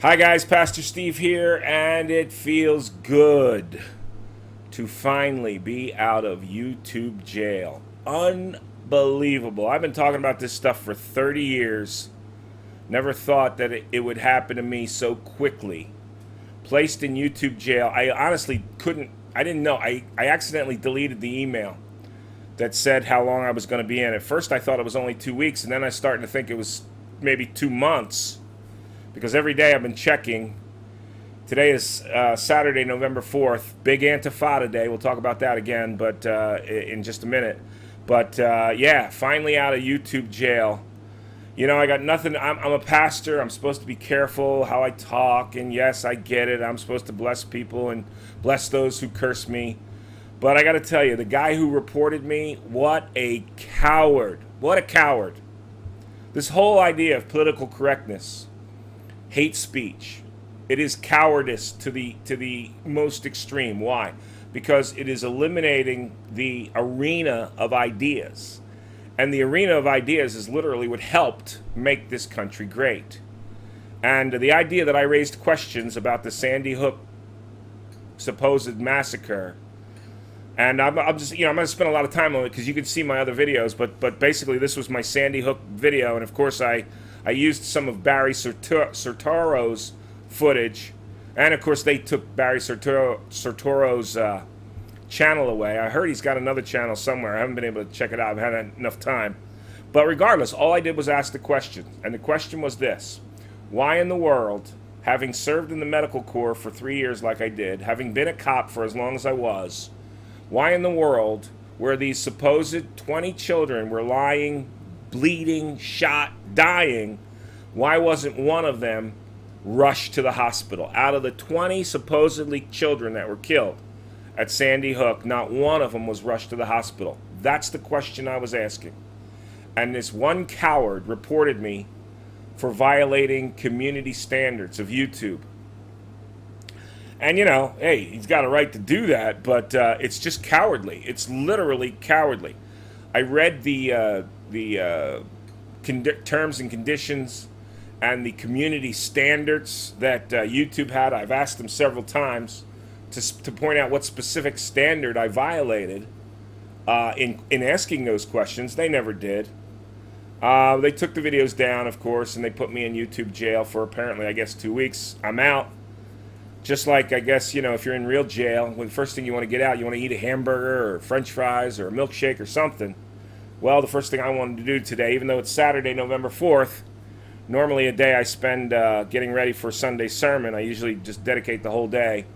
Hi guys, Pastor Steve here, and it feels good to finally be out of YouTube jail. Unbelievable. I've been talking about this stuff for 30 years. Never thought that it would happen to me so quickly. Placed in YouTube jail. I honestly I didn't know. I accidentally deleted the email that said how long I was going to be in. At first I thought it was only 2 weeks, and then I started to think it was maybe 2 months. Because every day I've been checking. Today is Saturday, November 4th. Big Antifada Day. We'll talk about that again, but in just a minute. But yeah, finally out of YouTube jail. You know, I got nothing. I'm a pastor. I'm supposed to be careful how I talk. And yes, I get it. I'm supposed to bless people and bless those who curse me. But I got to tell you, the guy who reported me, what a coward. What a coward. This whole idea of political correctness, hate speech, it is cowardice to the most extreme. Why? Because it is eliminating the arena of ideas. And the arena of ideas is literally what helped make this country great. And the idea that I raised questions about the Sandy Hook supposed massacre, and I'm just, I'm going to spend a lot of time on it because you can see my other videos, but basically this was my Sandy Hook video, and of course I used some of Barry Soetoro's footage, and of course they took Barry Soetoro's channel away. I heard he's got another channel somewhere. I haven't been able to check it out. I've had enough time. But regardless, all I did was ask the question, and the question was this: why in the world, having served in the medical corps for 3 years like I did, having been a cop for as long as I was, why in the world, where these supposed 20 children were lying, bleeding, shot, dying, why wasn't one of them rushed to the hospital? Out of the 20 supposedly children that were killed at Sandy Hook, not one of them was rushed to the hospital. That's the question I was asking. And this one coward reported me for violating community standards of YouTube. And hey, he's got a right to do that, but it's just cowardly. It's literally cowardly. I read the terms and conditions and the community standards that YouTube had. I've asked them several times to point out what specific standard I violated in asking those questions. They never did. They took the videos down, of course, and they put me in YouTube jail for apparently, I guess, 2 weeks. I'm out. Just like, I guess, if you're in real jail, the first thing you want to get out, you want to eat a hamburger or french fries or a milkshake or something. Well, the first thing I wanted to do today, even though it's Saturday, November 4th, normally a day I spend getting ready for Sunday sermon. I usually just dedicate the whole day.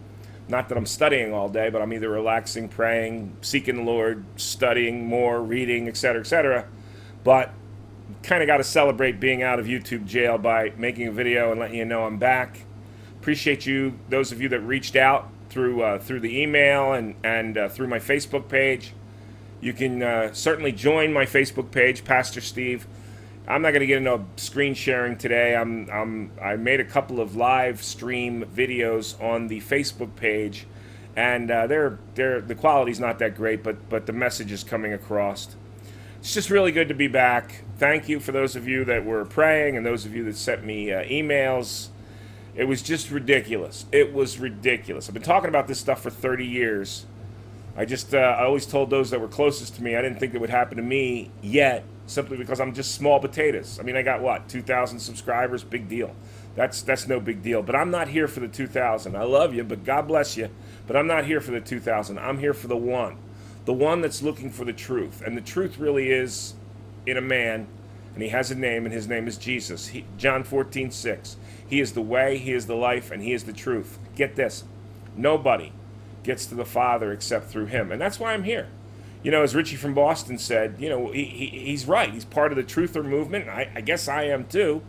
Not that I'm studying all day, but I'm either relaxing, praying, seeking the Lord, studying more, reading, etc., etc. But kind of got to celebrate being out of YouTube jail by making a video and letting you know I'm back. Appreciate you, those of you that reached out through the email and through my Facebook page. You can certainly join my Facebook page, Pastor Steve. I'm not going to get into screen sharing today. I made a couple of live stream videos on the Facebook page, and the quality's not that great, but the message is coming across. It's just really good to be back. Thank you for those of you that were praying and those of you that sent me emails. It was just ridiculous. It was ridiculous. I've been talking about this stuff for 30 years. I always told those that were closest to me I didn't think it would happen to me yet, simply because I'm just small potatoes. I mean, I got 2,000 subscribers, big deal. That's no big deal. But I'm not here for the 2,000. I love you, but God bless you. But I'm not here for the 2,000. I'm here for the one that's looking for the truth. And the truth really is in a man, and he has a name, and his name is Jesus. John 14:6. He is the way, he is the life, and he is the truth. Get this. Nobody gets to the Father except through him. And that's why I'm here. As Richie from Boston said, he's right. He's part of the truther movement. I guess I am too.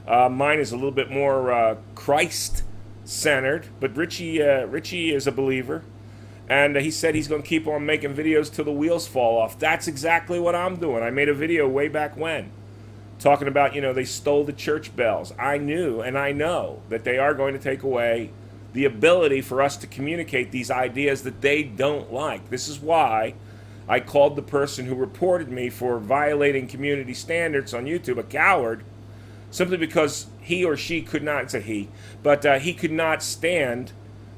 Mine is a little bit more Christ-centered, but Richie is a believer. And he said he's going to keep on making videos till the wheels fall off. That's exactly what I'm doing. I made a video way back when, talking about, they stole the church bells. I knew and I know that they are going to take away the ability for us to communicate these ideas that they don't like. This is why I called the person who reported me for violating community standards on YouTube a coward, simply because he or she could not, it's a he, but he could not stand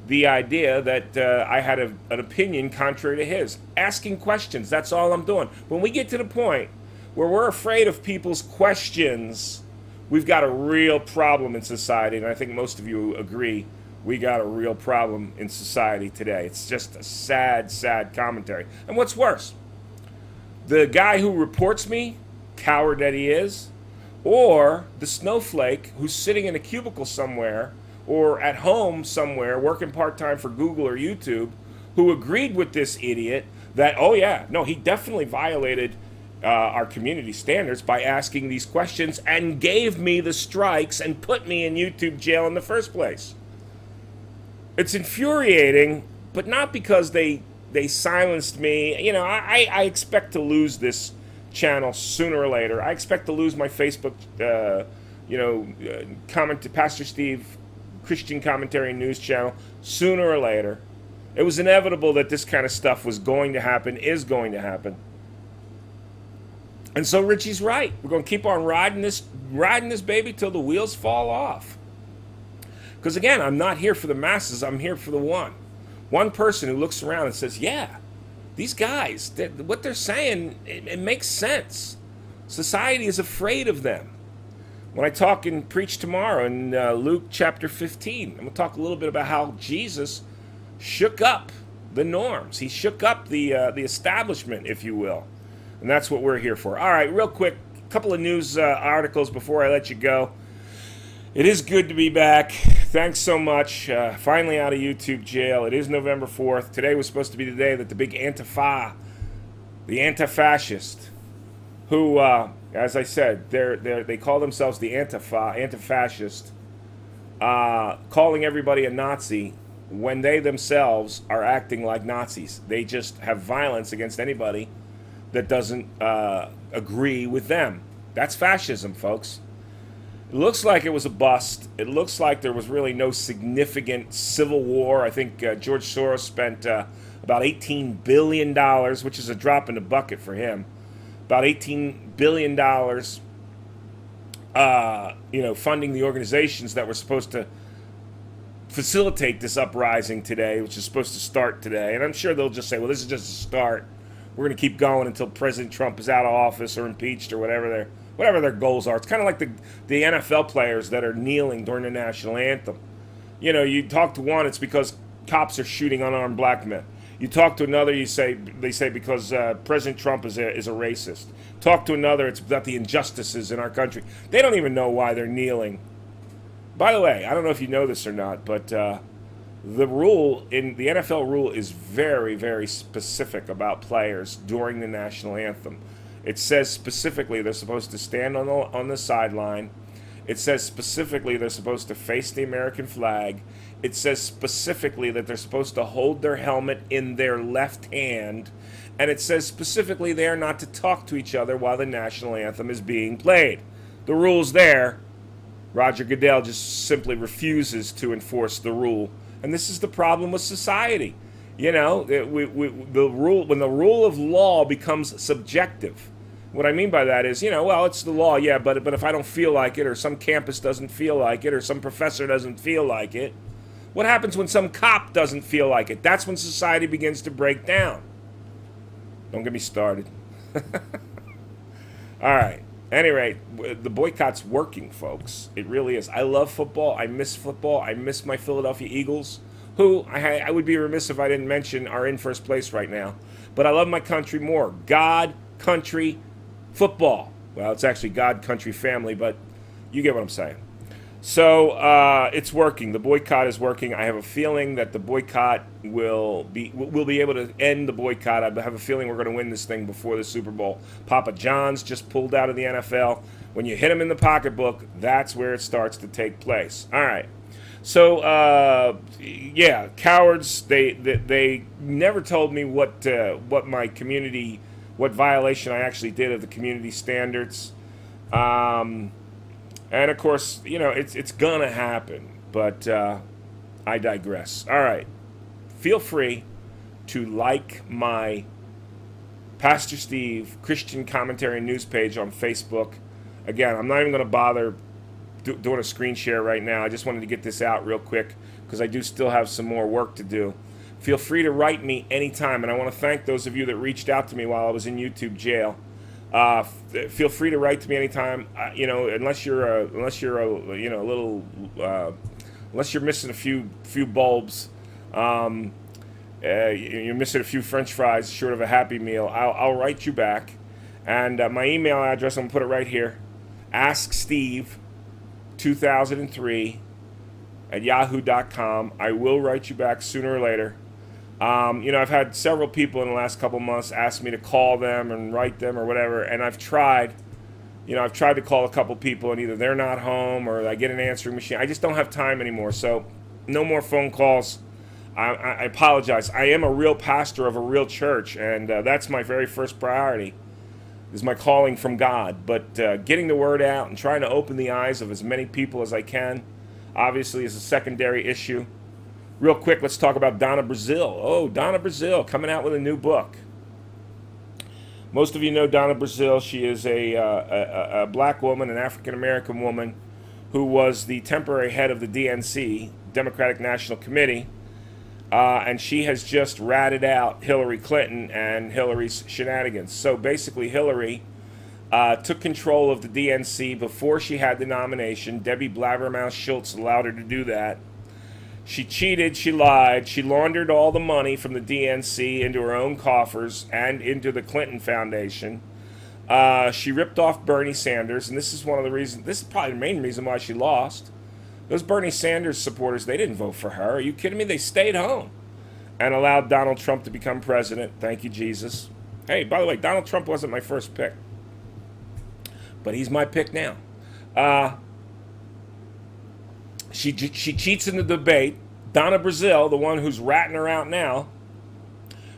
the idea that I had an opinion contrary to his. Asking questions, that's all I'm doing. When we get to the point where we're afraid of people's questions, we've got a real problem in society, and I think most of you agree we got a real problem in society today. It's just a sad, sad commentary. And what's worse, the guy who reports me, coward that he is, or the snowflake who's sitting in a cubicle somewhere or at home somewhere working part-time for Google or YouTube, who agreed with this idiot that, oh yeah, no, he definitely violated our community standards by asking these questions and gave me the strikes and put me in YouTube jail in the first place. It's infuriating, but not because they silenced me. You know, I expect to lose this channel sooner or later. I expect to lose my Facebook, Pastor Steve Christian Commentary News channel sooner or later. It was inevitable that this kind of stuff was going to happen, is going to happen. And so Richie's right. We're going to keep on riding this baby till the wheels fall off. Because again, I'm not here for the masses. I'm here for the one. One person who looks around and says, yeah, these guys, what they're saying, it makes sense. Society is afraid of them. When I talk and preach tomorrow in Luke chapter 15, I'm going to talk a little bit about how Jesus shook up the norms. He shook up the establishment, if you will. And that's what we're here for. All right, real quick, a couple of news articles before I let you go. It is good to be back. Thanks so much. Finally out of YouTube jail. It is November 4th. Today was supposed to be the day that the big Antifa, the anti-fascist, who, as I said, they call themselves the Antifa, anti-fascist, calling everybody a Nazi when they themselves are acting like Nazis. They just have violence against anybody that doesn't agree with them. That's fascism, folks. It looks like it was a bust. It looks like there was really no significant civil war. I think George Soros spent about $18 billion, which is a drop in the bucket for him. About $18 billion, funding the organizations that were supposed to facilitate this uprising today, which is supposed to start today. And I'm sure they'll just say, well, this is just a start. We're going to keep going until President Trump is out of office or impeached or whatever their goals are. It's kind of like the NFL players that are kneeling during the national anthem. You know, you talk to one, it's because cops are shooting unarmed black men. You talk to another, they say because President Trump is a racist. Talk to another, it's about the injustices in our country. They don't even know why they're kneeling. By the way, I don't know if you know this or not, but the NFL rule is very, very specific about players during the national anthem. It says specifically they're supposed to stand on the sideline. It says specifically they're supposed to face the American flag. It says specifically that they're supposed to hold their helmet in their left hand. And it says specifically they are not to talk to each other while the national anthem is being played. The rule's there. Roger Goodell just simply refuses to enforce the rule. And this is the problem with society. You know, when the rule of law becomes subjective. What I mean by that is, well, it's the law, yeah, but if I don't feel like it, or some campus doesn't feel like it, or some professor doesn't feel like it, what happens when some cop doesn't feel like it? That's when society begins to break down. Don't get me started. All right. At any rate, the boycott's working, folks. It really is. I love football. I miss football. I miss my Philadelphia Eagles, who I would be remiss if I didn't mention are in first place right now. But I love my country more. God, country, football. Well, it's actually God, country, family, but you get what I'm saying. So it's working. The boycott is working. I have a feeling that the boycott we'll be able to end the boycott. I have a feeling we're going to win this thing before the Super Bowl. Papa John's just pulled out of the NFL. When you hit him in the pocketbook, that's where it starts to take place. All right. So cowards. They never told me what violation I actually did of the community standards. And, of course, it's going to happen, but I digress. All right. Feel free to like my Pastor Steve Christian Commentary News page on Facebook. Again, I'm not even going to bother doing a screen share right now. I just wanted to get this out real quick because I do still have some more work to do. Feel free to write me anytime, and I want to thank those of you that reached out to me while I was in YouTube jail. Feel free to write to me anytime. Unless you're unless you're missing a few bulbs, you're missing a few French fries short of a Happy Meal. I'll write you back, and my email address, I'm gonna put it right here. AskSteve2003@yahoo.com. I will write you back sooner or later. I've had several people in the last couple months ask me to call them and write them or whatever, and I've tried to call a couple people, and either they're not home or I get an answering machine. I just don't have time anymore, so no more phone calls. I apologize. I am a real pastor of a real church, and that's my very first priority, is my calling from God. But getting the word out and trying to open the eyes of as many people as I can, obviously, is a secondary issue. Real quick, let's talk about Donna Brazile. Oh, Donna Brazile coming out with a new book. Most of you know Donna Brazile. She is a black woman, an African-American woman, who was the temporary head of the DNC, Democratic National Committee, and she has just ratted out Hillary Clinton and Hillary's shenanigans. So basically, Hillary took control of the DNC before she had the nomination. Debbie Blabbermouth Schultz allowed her to do that. She cheated, she lied, she laundered all the money from the DNC into her own coffers and into the Clinton Foundation. She ripped off Bernie Sanders, and this is probably the main reason why she lost. Those Bernie Sanders supporters, they didn't vote for her. Are you kidding me? They stayed home and allowed Donald Trump to become president. Thank you, Jesus. Hey, by the way, Donald Trump wasn't my first pick, but he's my pick now. She cheats in the debate. Donna Brazile, the one who's ratting her out now,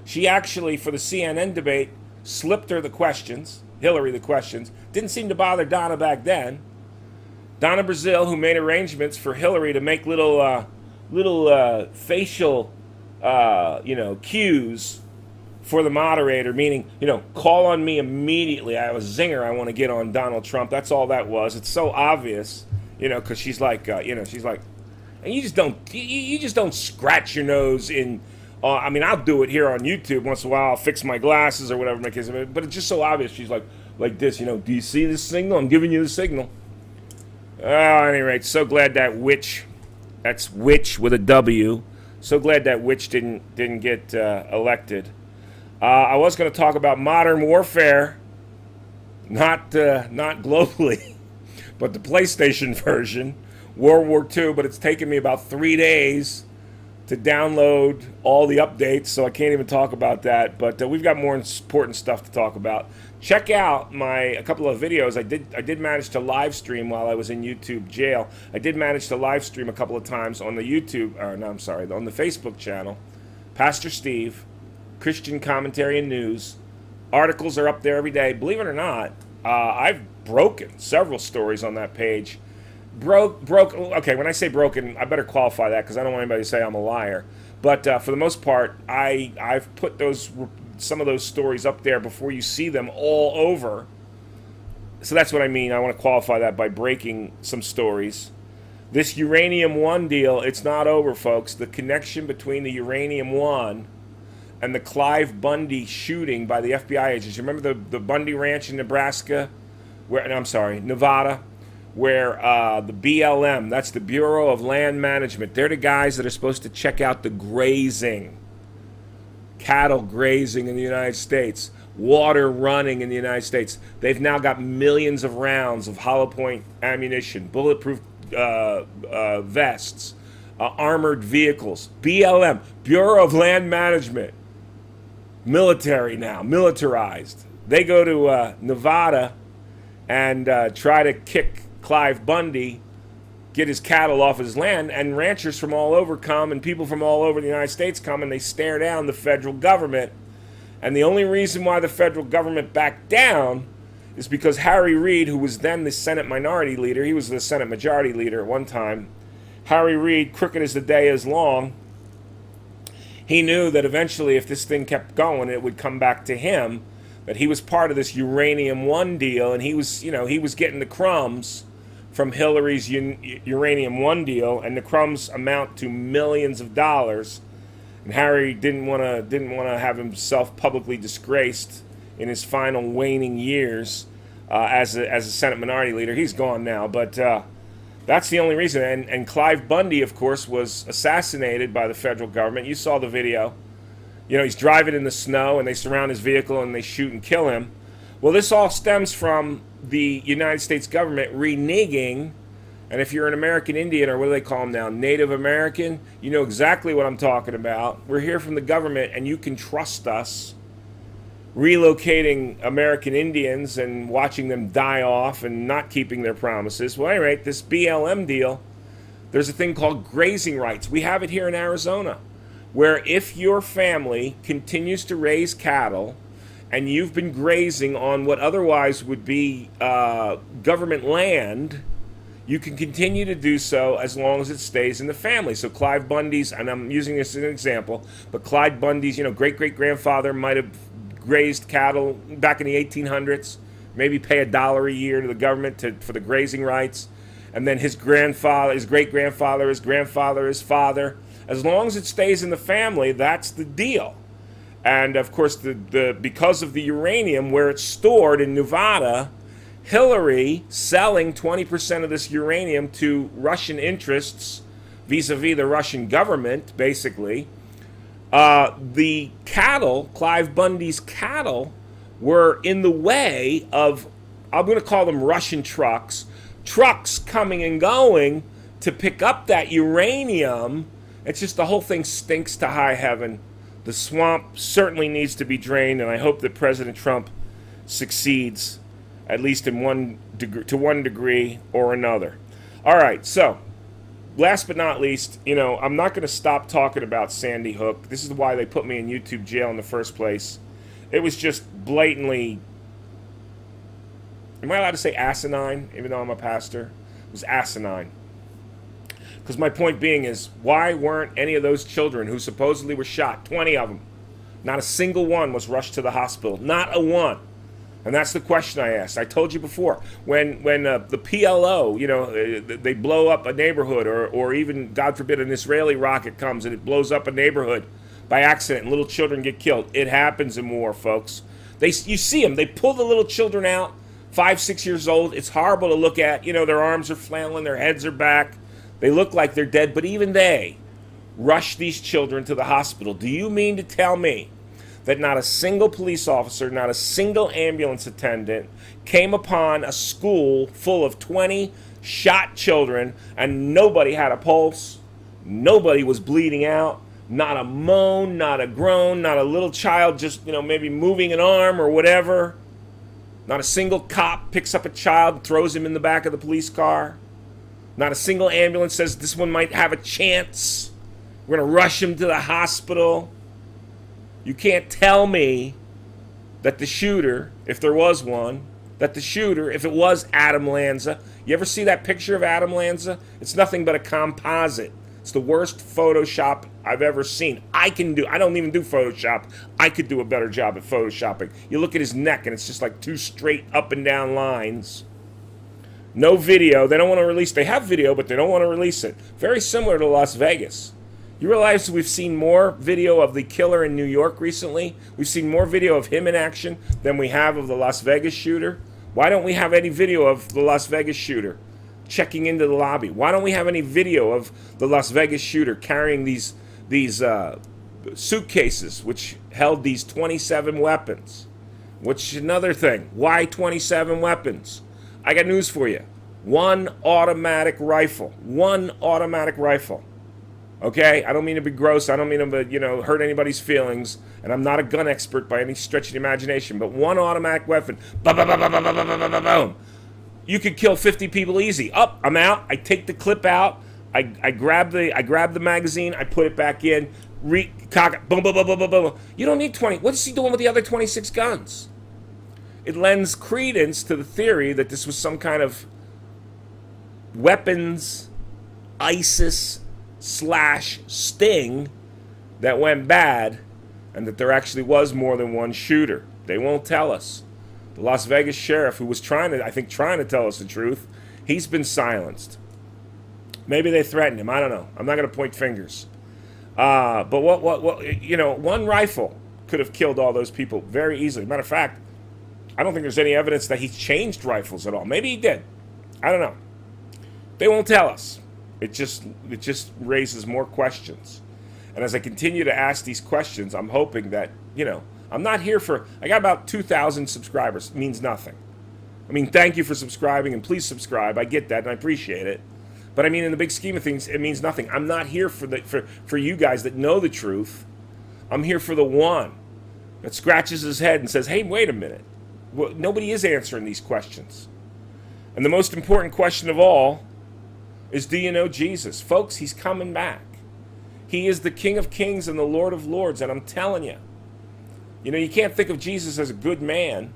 she actually, for the CNN debate, slipped her the questions, Hillary the questions. Didn't seem to bother Donna back then. Donna Brazile, who made arrangements for Hillary to make little facial, cues for the moderator, meaning, call on me immediately. I have a zinger I want to get on Donald Trump. That's all that was. It's so obvious. Because she's like, she's like, and you just don't scratch your nose in. I'll do it here on YouTube once in a while. I'll fix my glasses or whatever, but it's just so obvious. She's like this. Do you see this signal? I'm giving you the signal. At any rate, so glad that witch, that's witch with a W. So glad that witch didn't get elected. I was going to talk about modern warfare, not globally. But the PlayStation version, World War II, but it's taken me about 3 days to download all the updates, so I can't even talk about that. But we've got more important stuff to talk about. Check out a couple of videos. I did manage to live stream while I was in YouTube jail. I did manage to live stream a couple of times on the on the Facebook channel, Pastor Steve, Christian Commentary and News. Articles are up there every day. Believe it or not, I've broken several stories on that page. Okay, when I say broken, I better qualify that because I don't want anybody to say I'm a liar. But for the most part, I've put some of those stories up there before you see them all over. So that's what I mean. I want to qualify that by breaking some stories. This Uranium One deal, it's not over, folks. The connection between the Uranium One and the Clyde Bundy shooting by the FBI agents. You remember the Bundy Ranch in Nevada, where the BLM, that's the Bureau of Land Management, they're the guys that are supposed to check out the grazing, cattle grazing in the United States, water running in the United States. They've now got millions of rounds of hollow point ammunition, bulletproof vests, armored vehicles. BLM, Bureau of Land Management, military now, militarized. They go to Nevada and try to kick Clyde Bundy, get his cattle off his land, and ranchers from all over come, and people from all over the United States come, and they stare down the federal government. And the only reason why the federal government backed down is because Harry Reid, who was then the Senate Minority Leader, he was the Senate Majority Leader at one time. Harry Reid, crooked as the day is long, he knew that eventually if this thing kept going, it would come back to him, that he was part of this Uranium One deal, and he was getting the crumbs from Hillary's Uranium One deal, and the crumbs amount to millions of dollars. And Harry didn't want to have himself publicly disgraced in his final waning years as a Senate Minority Leader. He's gone now, but that's the only reason. And Clyde Bundy, of course, was assassinated by the federal government. You saw the video. You know, he's driving in the snow, and they surround his vehicle, and they shoot and kill him. Well, this all stems from the United States government reneging. And if you're an American Indian, or what do they call them now, Native American, you know exactly what I'm talking about. We're here from the government, and you can trust us relocating American Indians and watching them die off and not keeping their promises. Well, at any rate, this BLM deal, there's a thing called grazing rights. We have it here in Arizona, where if your family continues to raise cattle and you've been grazing on what otherwise would be government land, you can continue to do so as long as it stays in the family. So Clyde Bundy's, and I'm using this as an example, but Clyde Bundy's, great-great-grandfather might have grazed cattle back in the 1800s, maybe pay $1 a year to the government for the grazing rights, and then his grandfather, his great-grandfather, his grandfather, his father. As long as it stays in the family, that's the deal. And of course, because of the uranium where it's stored in Nevada, Hillary selling 20% of this uranium to Russian interests vis-a-vis the Russian government, basically. The cattle, Clive Bundy's cattle, were in the way of, I'm going to call them Russian trucks coming and going to pick up that uranium. It's just the whole thing stinks to high heaven. The swamp certainly needs to be drained, and I hope that President Trump succeeds, at least to one degree or another. All right, so last but not least, I'm not going to stop talking about Sandy Hook. This is why they put me in YouTube jail in the first place. It was just blatantly, am I allowed to say asinine, even though I'm a pastor? It was asinine. Because my point being is, why weren't any of those children who supposedly were shot, 20 of them, not a single one was rushed to the hospital? Not a one. And that's the question I asked. I told you before, when the PLO, they blow up a neighborhood, or even, God forbid, an Israeli rocket comes and it blows up a neighborhood by accident and little children get killed. It happens in war, folks. You see them. They pull the little children out, 5, 6 years old. It's horrible to look at. Their arms are flailing, their heads are back. They look like they're dead, but even they rush these children to the hospital. Do you mean to tell me that not a single police officer, not a single ambulance attendant came upon a school full of 20 shot children and nobody had a pulse, nobody was bleeding out, not a moan, not a groan, not a little child just, maybe moving an arm or whatever? Not a single cop picks up a child and throws him in the back of the police car? Not a single ambulance says this one might have a chance. We're going to rush him to the hospital. You can't tell me that the shooter, if there was one, if it was Adam Lanza, you ever see that picture of Adam Lanza? It's nothing but a composite. It's the worst Photoshop I've ever seen. I don't even do Photoshop. I could do a better job at Photoshopping. You look at his neck and it's just like 2 straight up and down lines. No video. They don't want to release. They have video, but they don't want to release it. Very similar to Las Vegas. You realize we've seen more video of the killer in New York recently? We've seen more video of him in action than we have of the Las Vegas shooter. Why don't we have any video of the Las Vegas shooter checking into the lobby? Why don't we have any video of the Las Vegas shooter carrying these suitcases which held these 27 weapons? Which is another thing. Why 27 weapons? I got news for you. One automatic rifle. Okay? I don't mean to be gross. I don't mean to, hurt anybody's feelings. And I'm not a gun expert by any stretch of the imagination. But one automatic weapon. Boom. You could kill 50 people easy. Up, I'm out. I take the clip out. I grab the magazine. I put it back in. Cock it. Boom, boom, boom, boom, boom, boom. You don't need 20. What's he doing with the other 26 guns? It lends credence to the theory that this was some kind of weapons ISIS/sting that went bad, and that there actually was more than one shooter. They won't tell us. The Las Vegas sheriff, who was trying to tell us the truth, He's been silenced. Maybe they threatened him. I don't know. I'm not going to point fingers. But one rifle could have killed all those people very easily. Matter of fact, I don't think there's any evidence that he changed rifles at all. Maybe he did. I don't know. They won't tell us. It just raises more questions. And as I continue to ask these questions, I'm hoping that, I'm not here for, I got about 2,000 subscribers. It means nothing. I mean, thank you for subscribing, and please subscribe. I get that, and I appreciate it. But I mean, in the big scheme of things, it means nothing. I'm not here for you guys that know the truth. I'm here for the one that scratches his head and says, hey, wait a minute. Well, nobody is answering these questions. And the most important question of all is, do you know Jesus? Folks, he's coming back. He is the King of Kings and the Lord of Lords, and I'm telling you, you can't think of Jesus as a good man.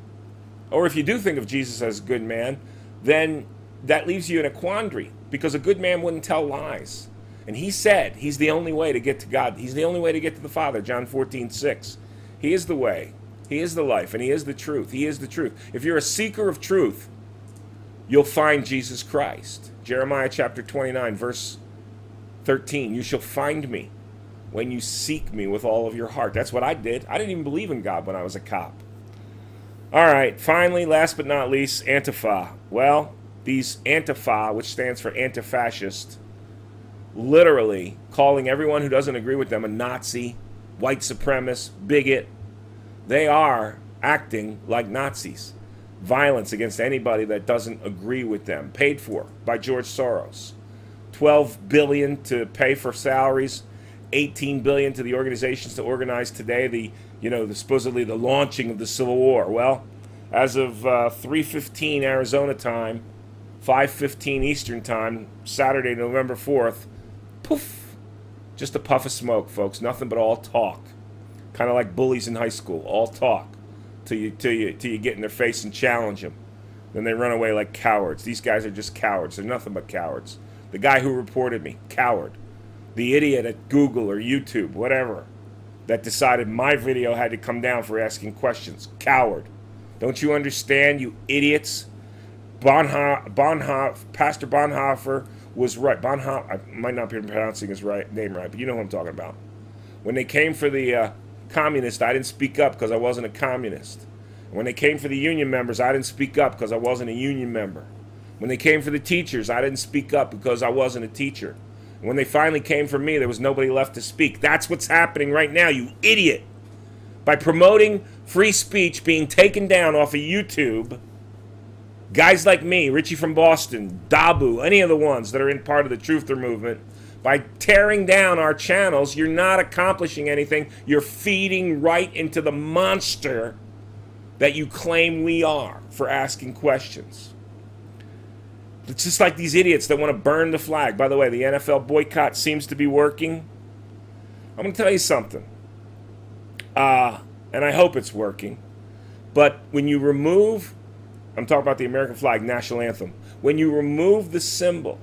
Or if you do think of Jesus as a good man, then that leaves you in a quandary, because a good man wouldn't tell lies. And he said he's the only way to get to God. He's the only way to get to the Father, John 14:6. He is the way, he is the life, and he is the truth. He is the truth. If you're a seeker of truth, you'll find Jesus Christ. Jeremiah chapter 29, verse 13, you shall find me when you seek me with all of your heart. That's what I did. I didn't even believe in God when I was a cop. All right, finally, last but not least, Antifa. Well, these Antifa, which stands for anti-fascist, literally calling everyone who doesn't agree with them a Nazi, white supremacist, bigot. They are acting like Nazis. Violence against anybody that doesn't agree with them. Paid for by George Soros. $12 billion to pay for salaries. $18 billion to the organizations to organize today the supposedly the launching of the Civil War. Well, as of 3:15 Arizona time, 5:15 Eastern time, Saturday, November 4th, poof, just a puff of smoke, folks. Nothing but all talk. Kind of like bullies in high school, all talk till you get in their face and challenge them. Then they run away like cowards. These guys are just cowards. They're nothing but cowards. The guy who reported me, coward. The idiot at Google or YouTube, whatever, that decided my video had to come down for asking questions, coward. Don't you understand, you idiots? Pastor Bonhoeffer was right. I might not be pronouncing his name right, but you know who I'm talking about. When they came for the communist, I didn't speak up because I wasn't a communist. When they came for the union members, I didn't speak up because I wasn't a union member. When they came for the teachers, I didn't speak up because I wasn't a teacher. When they finally came for me, there was nobody left to speak. That's what's happening right now, you idiot. By promoting free speech being taken down off of YouTube, guys like me, Richie from Boston, Dabu, any of the ones that are in part of the Truther movement, by tearing down our channels, you're not accomplishing anything. You're feeding right into the monster that you claim we are for asking questions. It's just like these idiots that want to burn the flag. By the way, the NFL boycott seems to be working. I'm going to tell you something. And I hope it's working. But when you remove, I'm talking about the American flag, national anthem. When you remove the symbol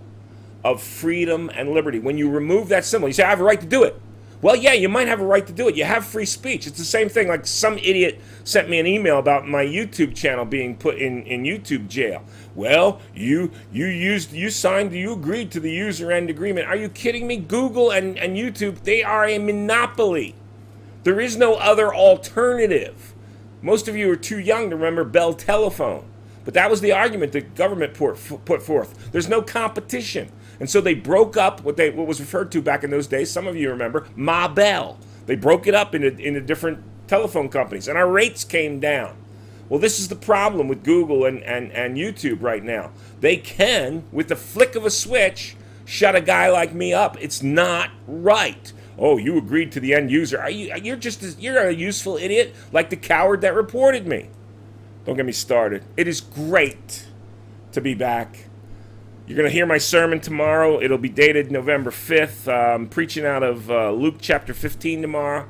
of freedom and liberty, when you remove that symbol, you say, I have a right to do it. Well, yeah, you might have a right to do it. You have free speech. It's the same thing. Like some idiot sent me an email about my YouTube channel being put in YouTube jail. Well, you agreed to the user end agreement. Are you kidding me? Google and YouTube, they are a monopoly. There is no other alternative. Most of you are too young to remember Bell Telephone. But that was the argument the government put forth. There's no competition. And so they broke up what was referred to back in those days, some of you remember, Ma Bell. They broke it up into different telephone companies, and our rates came down. Well, this is the problem with Google and YouTube right now. They can, with the flick of a switch, shut a guy like me up. It's not right. Oh, you agreed to the end user. You're a useful idiot like the coward that reported me. Don't get me started. It is great to be back. You're going to hear my sermon tomorrow. It'll be dated November 5th. I'm preaching out of Luke chapter 15 tomorrow.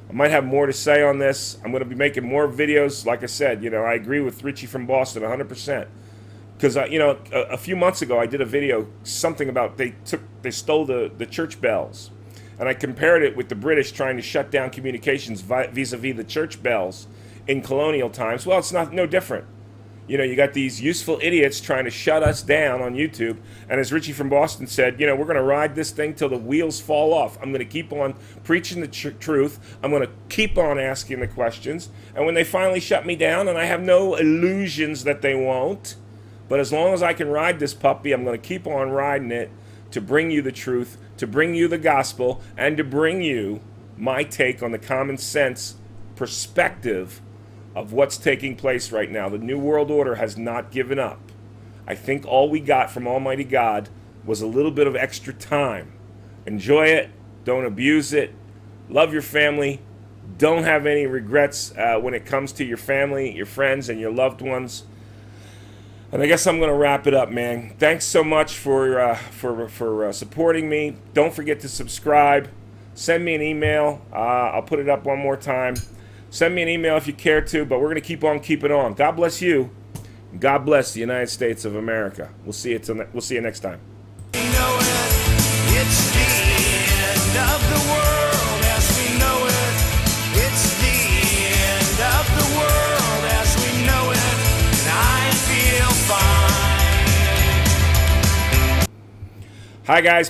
I might have more to say on this. I'm going to be making more videos. Like I said, I agree with Richie from Boston 100%. Because, a few months ago, I did a video, something about they stole the church bells. And I compared it with the British trying to shut down communications vis-a-vis the church bells in colonial times. Well, it's no different. You know, you got these useful idiots trying to shut us down on YouTube. And as Richie from Boston said, you know, we're going to ride this thing till the wheels fall off. I'm going to keep on preaching the truth. I'm going to keep on asking the questions. And when they finally shut me down, and I have no illusions that they won't, but as long as I can ride this puppy, I'm going to keep on riding it to bring you the truth, to bring you the gospel, and to bring you my take on the common sense perspective of what's taking place right now. The New World Order has not given up. I think all we got from Almighty God was a little bit of extra time. Enjoy it. Don't abuse it. Love your family. Don't have any regrets when it comes to your family, your friends, and your loved ones. And I guess I'm going to wrap it up, man. Thanks so much for supporting me. Don't forget to subscribe. Send me an email. I'll put it up one more time. Send me an email if you care to, but we're going to keep on keeping on. God bless you. God bless the United States of America. We'll see you next time. We know it. It's the end of the world as we know it. It's the end of the world as we know it. And I feel fine. Hi, guys.